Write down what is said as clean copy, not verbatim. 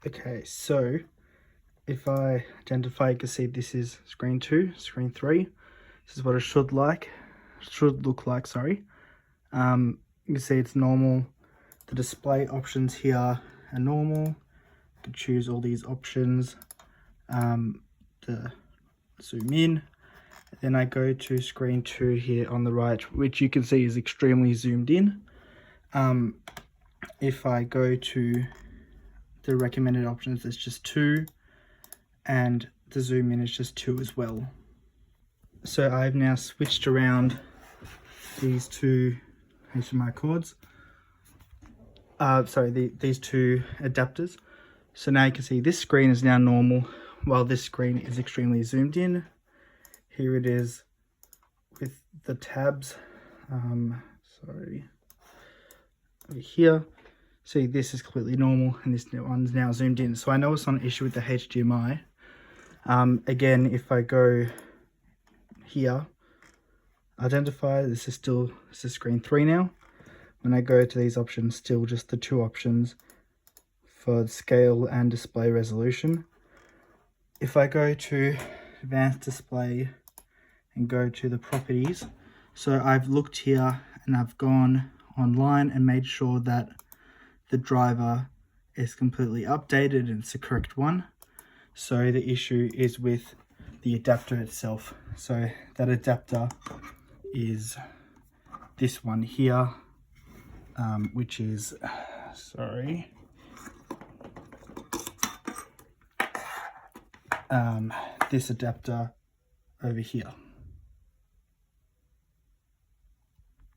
Okay, so if I identify, you can see this is screen 2, screen 3. This is what it should look like, sorry. You can see it's normal. The display options here are normal. You can choose all these options. The zoom in. Then I go to screen 2 here on the right, which you can see is extremely zoomed in. If I go to the recommended options, it's just 2, and the zoom in is just 2 as well. So I've now switched around these two HDMI cords. These two adapters. So now you can see this screen is now normal, while this screen is extremely zoomed in. Here it is with the tabs. Over here. See, this is completely normal, and this one's now zoomed in. So I know it's not an issue with the HDMI. Again, if I go here, identify, this is screen 3 now. When I go to these options, still just the 2 options for scale and display resolution. If I go to advanced display and go to the properties, so I've looked here and I've gone online and made sure that the driver is completely updated and it's the correct one. So the issue is with the adapter itself. So that adapter is this one here, which is, this adapter over here.